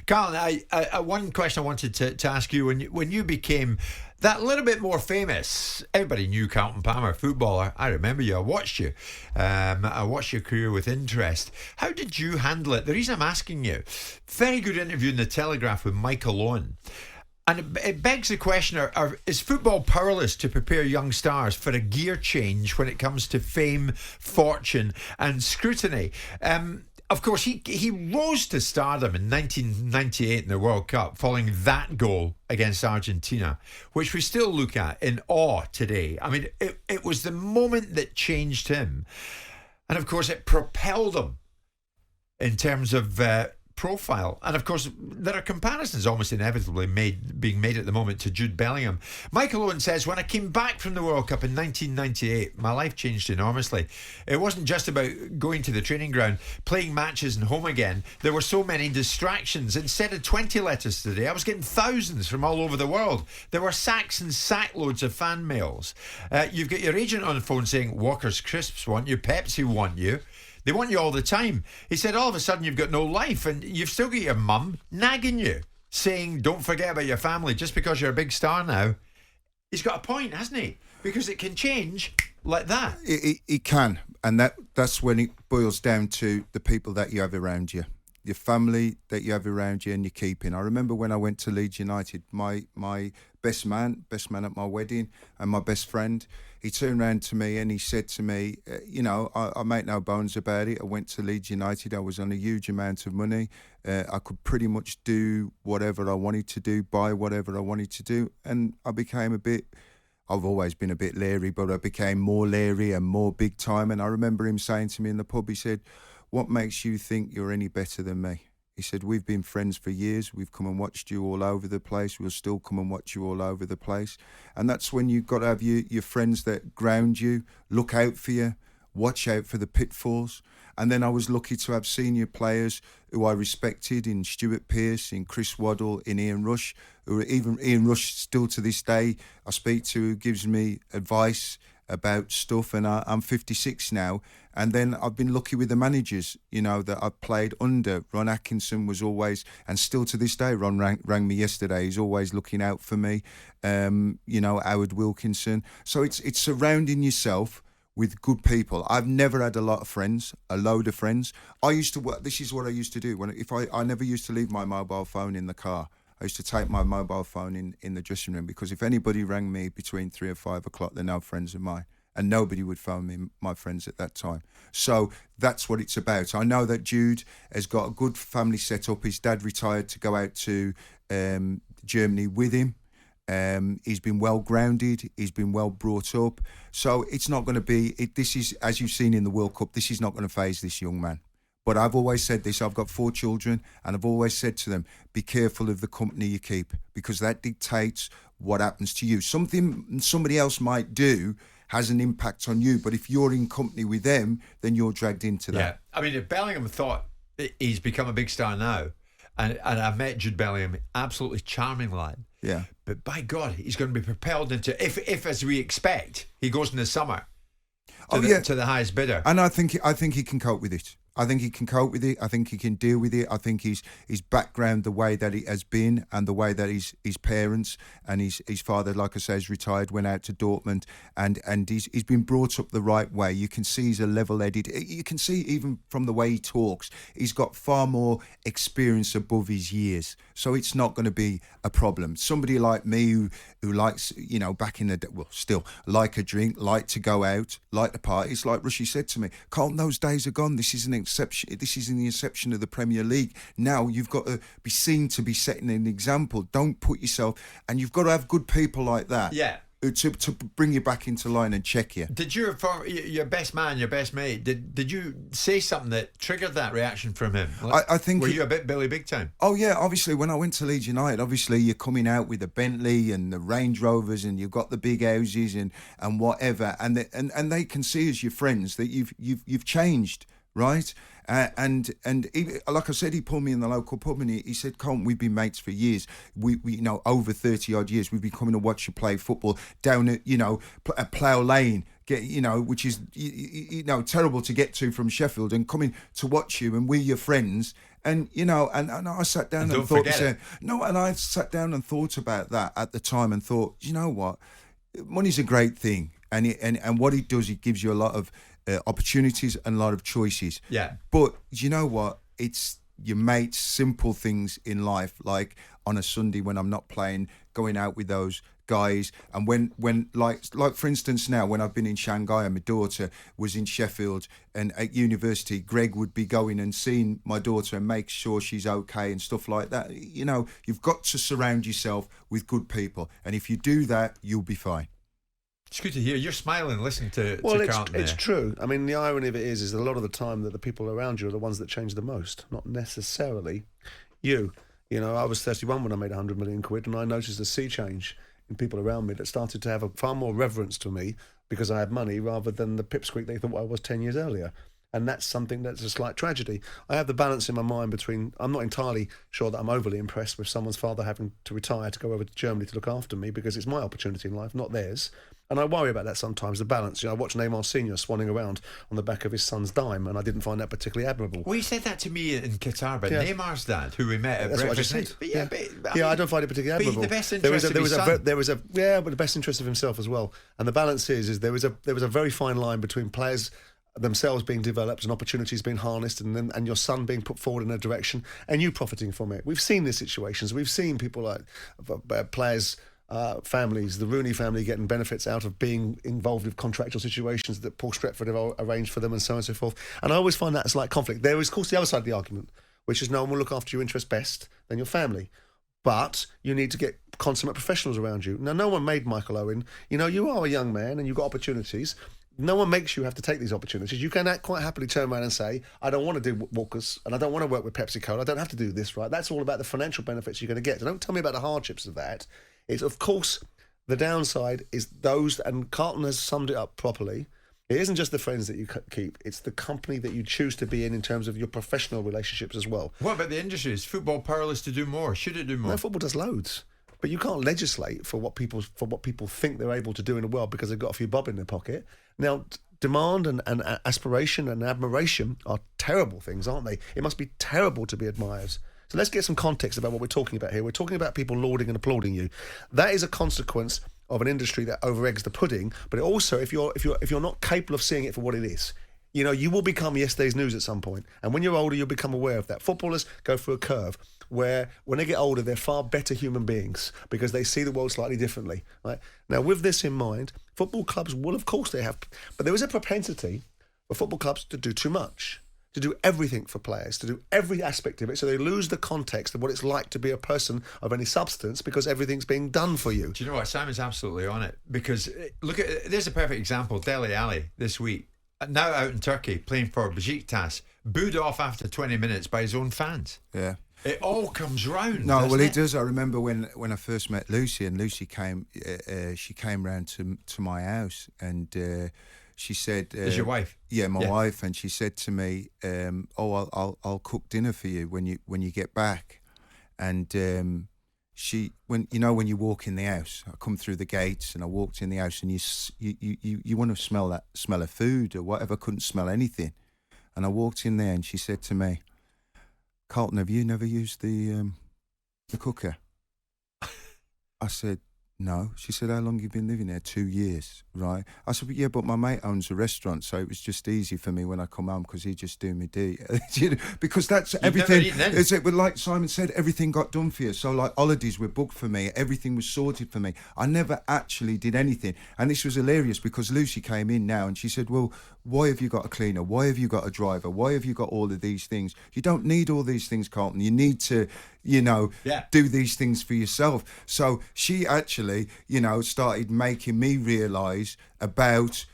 Carlton, one question I wanted to ask you, when you became that little bit more famous, everybody knew Carlton Palmer, footballer. I remember you. I watched you. I watched your career with interest. How did you handle it? The reason I'm asking you, very good interview in the Telegraph with Michael Owen. And it begs the question, is football powerless to prepare young stars for a gear change when it comes to fame, fortune and scrutiny? Of course, he rose to stardom in 1998 in the World Cup following that goal against Argentina, which we still look at in awe today. I mean, it was the moment that changed him. And of course, it propelled him in terms of profile. And of course, there are comparisons almost inevitably being made at the moment to Jude Bellingham. Michael Owen says, when I came back from the World Cup in 1998, my life changed enormously. It wasn't just about going to the training ground, playing matches and home again. There were so many distractions. Instead of 20 letters today, I was getting thousands from all over the world. There were sacks and sackloads of fan mails. You've got your agent on the phone saying Walker's Crisps want you, Pepsi want you. They want you all the time. He said all of a sudden you've got no life and you've still got your mum nagging you, saying don't forget about your family just because you're a big star now. He's got a point, hasn't he? Because it can change like that. It can. And that's when it boils down to the people that you have around you. Your family that you have around you and you're keeping. I remember when I went to Leeds United, my best man at my wedding and my best friend, he turned around to me and he said to me, I make no bones about it. I went to Leeds United. I was on a huge amount of money. I could pretty much do whatever I wanted to do, buy whatever I wanted to do. And I became I've always been a bit leery, but I became more leery and more big time. And I remember him saying to me in the pub, he said, what makes you think you're any better than me? He said, we've been friends for years. We've come and watched you all over the place. We'll still come and watch you all over the place. And that's when you've got to have your friends that ground you, look out for you, watch out for the pitfalls. And then I was lucky to have senior players who I respected in Stuart Pearce, in Chris Waddle, in Ian Rush, even Ian Rush still to this day I speak to, who gives me advice about stuff, and I'm 56 now, and then I've been lucky with the managers, that I've played under. Ron Atkinson was always, and still to this day, Ron rang me yesterday, he's always looking out for me, Howard Wilkinson. So it's surrounding yourself with good people. I've never had a load of friends. I used to work, this is what I used to do, I never used to leave my mobile phone in the car. I used to take my mobile phone in the dressing room, because if anybody rang me between 3 or 5 o'clock, they're now friends of mine. And nobody would phone me, my friends at that time. So that's what it's about. I know that Jude has got a good family set up. His dad retired to go out to Germany with him. He's been well grounded. He's been well brought up. So it's not going to be, this is, as you've seen in the World Cup, this is not going to faze this young man. But I've always said this, I've got 4 children, and I've always said to them, be careful of the company you keep, because that dictates what happens to you. Something somebody else might do has an impact on you, but if you're in company with them, then you're dragged into that. Yeah, I mean, if Bellingham thought he's become a big star now, and I met Jude Bellingham, absolutely charming lad. Yeah. But by God, he's going to be propelled into, if as we expect, he goes in the summer to the highest bidder. And I think he can cope with it. I think he can cope with it. I think he can deal with it. I think his background, the way that it has been, and the way that his parents and his father, like I say, is retired, went out to Dortmund, and he's been brought up the right way. You can see he's a level-headed. You can see even from the way he talks, he's got far more experience above his years. So it's not going to be a problem. Somebody like me who likes, back in the day, well, still like a drink, like to go out, like the parties, like Rushy said to me, Carlton, those days are gone. This is an exception. This is in the inception of the Premier League. Now you've got to be seen to be setting an example. Don't put yourself, and you've got to have good people like that. Yeah. To bring you back into line and check you. Did your best man, your best mate, did you say something that triggered that reaction from him? I think. Were you a bit Billy Big Time? Oh yeah, obviously when I went to Leeds United, obviously you're coming out with the Bentley and the Range Rovers, and you've got the big houses and whatever, and they can see as your friends that you've changed, right? And he, like I said, he pulled me in the local pub and he said, Colin, we've been mates for years. We over 30 odd years, we've been coming to watch you play football down at, at Plough Lane, which is, terrible to get to from Sheffield, and coming to watch you, and we're your friends. And, you know, and I sat down and thought, and I sat down and thought about that at the time and thought, you know what, money's a great thing. And what it does, it gives you a lot of opportunities and a lot of choices. Yeah. But you know what, it's your mates, simple things in life, like on a Sunday when I'm not playing, going out with those guys. And when like for instance now, when I've been in Shanghai and my daughter was in Sheffield, and at university, Greg would be going and seeing my daughter and make sure she's okay and stuff like that. You know, you've got to surround yourself with good people, and if you do that, you'll be fine. It's good to hear. You're smiling listening to Carlton. It's true. I mean, the irony of it is a lot of the time that the people around you are the ones that change the most, not necessarily you. You know, I was 31 when I made 100 million quid, and I noticed a sea change in people around me that started to have a far more reverence to me because I had money rather than the pipsqueak they thought I was 10 years earlier. And that's something that's a slight tragedy. I have the balance in my mind between, I'm not entirely sure that I'm overly impressed with someone's father having to retire to go over to Germany to look after me, because it's my opportunity in life, not theirs. And I worry about that sometimes, the balance. You know, I watched Neymar Sr. swanning around on the back of his son's dime, and I didn't find that particularly admirable. Well, he said that to me in Qatar, but Neymars' dad, who we met at That's breakfast. what I just said. But, I don't find it particularly admirable. The best interest of his son. But the best interest of himself as well. And the balance is there was a very fine line between players themselves being developed and opportunities being harnessed, and your son being put forward in a direction and you profiting from it. We've seen these situations. We've seen people like players, families, the Rooney family getting benefits out of being involved with contractual situations that Paul Stretford have arranged for them, and so on and so forth. And I always find that as like conflict. There is, of course, the other side of the argument, which is no one will look after your interests best than your family. But you need to get consummate professionals around you. Now, no one made Michael Owen. You know, you are a young man and you've got opportunities. No one makes you have to take these opportunities. You can quite happily turn around and say, I don't want to do Walkers and I don't want to work with PepsiCo. I don't have to do this, right? That's all about the financial benefits you're going to get. So don't tell me about the hardships of that. It's, of course, the downside is those, and Carlton has summed it up properly. It isn't just the friends that you keep, it's the company that you choose to be in terms of your professional relationships as well. What about the industry? Is football powerless to do more? Should it do more? No, football does loads. But you can't legislate for what people think they're able to do in the world because they've got a few bob in their pocket. Now, demand and aspiration and admiration are terrible things, aren't they? It must be terrible to be admired. So let's get some context about what we're talking about here. We're talking about people lauding and applauding you. That is a consequence of an industry that over-eggs the pudding. But also, if you're not capable of seeing it for what it is, you know, you will become yesterday's news at some point. And when you're older, you'll become aware of that. Footballers go through a curve where when they get older, they're far better human beings because they see the world slightly differently. Right? Now, with this in mind, football clubs will, of course, they have, but there is a propensity for football clubs to do too much, to do everything for players, to do every aspect of it, so they lose the context of what it's like to be a person of any substance because everything's being done for you. Do you know what? Simon's absolutely on it, because look at, there's a perfect example. Dele Alli this week, now out in Turkey playing for Besiktas, booed off after 20 minutes by his own fans. Yeah. It all comes round. No, well, it does. I remember when I first met Lucy, and Lucy came. She came round to my house, and she said, "Is your wife?" Yeah, my wife, and she said to me, I'll cook dinner for you when you get back." And when you walk in the house, I come through the gates, and I walked in the house, and you want to smell of food or whatever. I couldn't smell anything, and I walked in there, and she said to me, "Carlton, have you never used the cooker?" I said, "No." She said, "How long have you been living there?" 2 years, right? I said, "Yeah, but my mate owns a restaurant, so it was just easy for me when I come home because he just do me do." Because that's everything. It's like Simon said, everything got done for you. So like holidays were booked for me, everything was sorted for me. I never actually did anything, and this was hilarious because Lucy came in now and she said, "Well, why have you got a cleaner? Why have you got a driver? Why have you got all of these things? You don't need all these things, Carlton. You need to, do these things for yourself." So she actually, started making me realise about,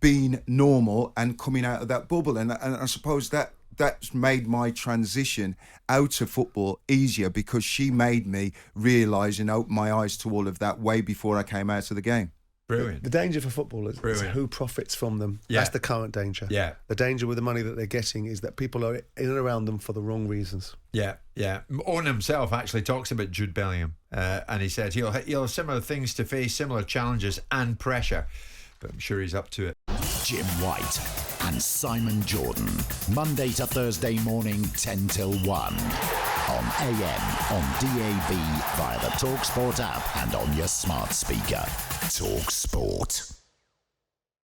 being normal and coming out of that bubble. And I suppose that's made my transition out of football easier because she made me realise and open my eyes to all of that way before I came out of the game. Brilliant. The danger for footballers is who profits from them. Yeah. That's the current danger. Yeah. The danger with the money that they're getting is that people are in and around them for the wrong reasons. Yeah, yeah. Owen himself actually talks about Jude Bellingham, and he said he'll have similar things to face, similar challenges and pressure, but I'm sure he's up to it. Jim White and Simon Jordan. Monday to Thursday morning, 10 till 1. On AM, on DAB, via the talkSPORT app and on your smart speaker. talkSPORT.